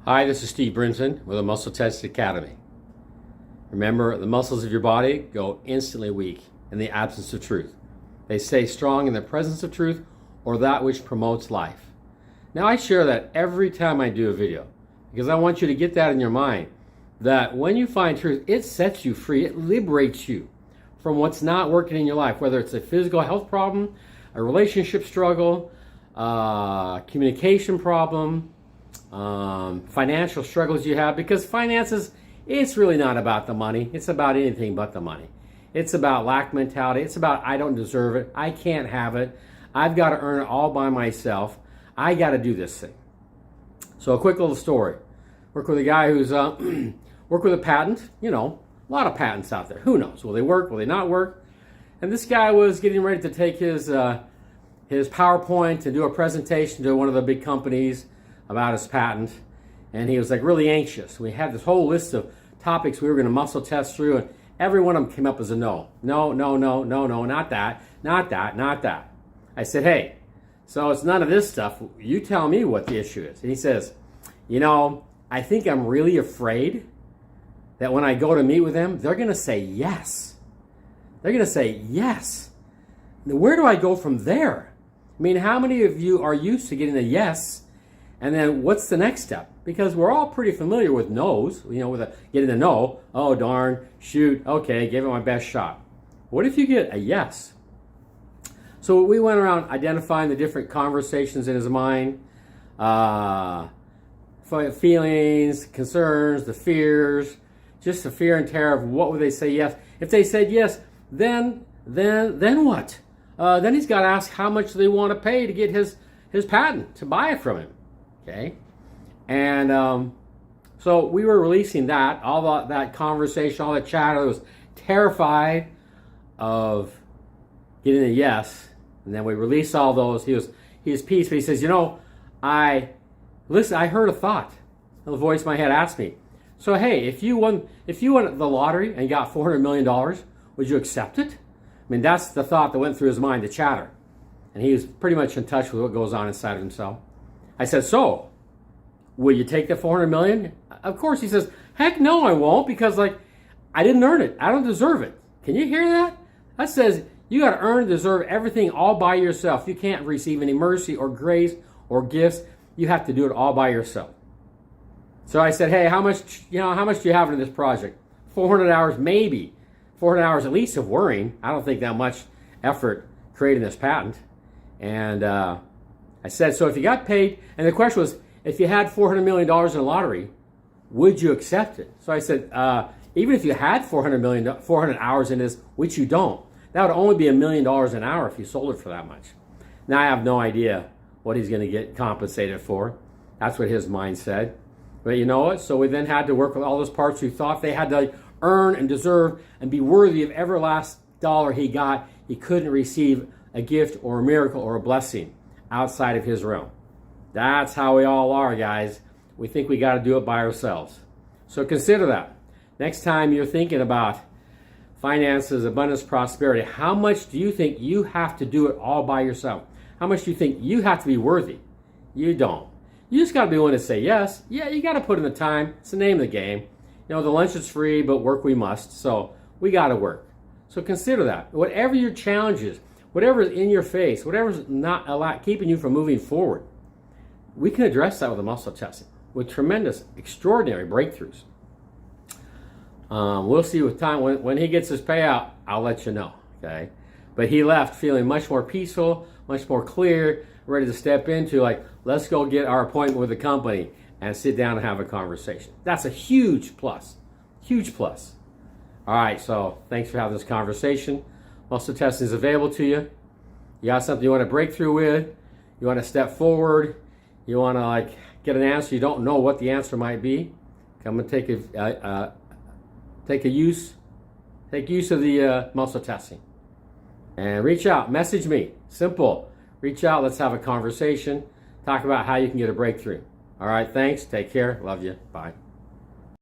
Hi, this is Steve Brinton with the Muscle Test Academy. Remember, the muscles of your body go instantly weak in the absence of truth. They stay strong in the presence of truth or that which promotes life. Now, I share that every time I do a video because I want you to get that in your mind, that when you find truth, it sets you free. It liberates you from what's not working in your life, whether it's a physical health problem, a relationship struggle, communication problem, financial struggles you have, because finances, it's really not about the money. It's about anything but the money. It's about lack mentality. It's about I don't deserve it. I can't have it. I've got to earn it all by myself. I got to do this thing. So a quick little story. Work with a guy who's work with a patent. You know, a lot of patents out there. Who knows? Will they work? Will they not work? And this guy was getting ready to take his PowerPoint to do a presentation to one of the big companies about his patent, and he was like really anxious. We had this whole list of topics we were going to muscle test through, and every one of them came up as a no. No, no, no, no, no, not that, not that, not that. I said, hey, so it's none of this stuff. You tell me what the issue is. And he says, you know, I think I'm really afraid that when I go to meet with them, they're going to say yes. They're going to say yes. Now, where do I go from there? I mean, how many of you are used to getting a yes? And then what's the next step? Because we're all pretty familiar with no's, you know, with getting a no. Oh, darn, shoot, okay, gave it my best shot. What if you get a yes? So we went around identifying the different conversations in his mind, feelings, concerns, the fears, just the fear and terror of what would they say yes. If they said yes, then what? Then he's got to ask how much they want to pay to get his patent, to buy it from him. Okay, and so we were releasing that, all that conversation, all that chatter. I was terrified of getting a yes, and then we released all those. He was peaceful. But he says, you know, I heard a thought. The voice in my head asked me, so hey, if you won the lottery and got $400 million, would you accept it? I mean, that's the thought that went through his mind, the chatter, and he was pretty much in touch with what goes on inside of himself. I said, so, will you take the $400 million? Of course. He says, heck no, I won't, because I didn't earn it. I don't deserve it. Can you hear that? That says you got to earn and deserve everything all by yourself. You can't receive any mercy or grace or gifts. You have to do it all by yourself. So I said, hey, how much do you have in this project? 400 hours, maybe. 400 hours at least of worrying. I don't think that much effort creating this patent. And I said, so if you got paid, and the question was, if you had $400 million in a lottery, would you accept it? So I said, even if you had 400 hours in this, which you don't, that would only be $1 million an hour if you sold it for that much. Now I have no idea what he's going to get compensated for. That's what his mind said. But you know what? So we then had to work with all those parts who thought they had to earn and deserve and be worthy of every last dollar he got. He couldn't receive a gift or a miracle or a blessing outside of his realm. That's how we all are, guys. We think we got to do it by ourselves. So consider that. Next time you're thinking about finances, abundance, prosperity, how much do you think you have to do it all by yourself? How much do you think you have to be worthy? You don't. You just got to be willing to say yes. Yeah, you got to put in the time. It's the name of the game. You know, the lunch is free, but work we must. So we got to work. So consider that. Whatever your challenge is, whatever's in your face, whatever's not keeping you from moving forward, we can address that with a muscle testing with tremendous, extraordinary breakthroughs. We'll see with time. When he gets his payout, I'll let you know, okay? But he left feeling much more peaceful, much more clear, ready to step into, let's go get our appointment with the company and sit down and have a conversation. That's a huge plus, huge plus. All right, so thanks for having this conversation. Muscle testing is available to you. You got something you want to break through with, you want to step forward, you want to get an answer, you don't know what the answer might be, come and take use of the muscle testing. And reach out, message me, simple. Reach out, let's have a conversation, talk about how you can get a breakthrough. All right, thanks, take care, love you, bye.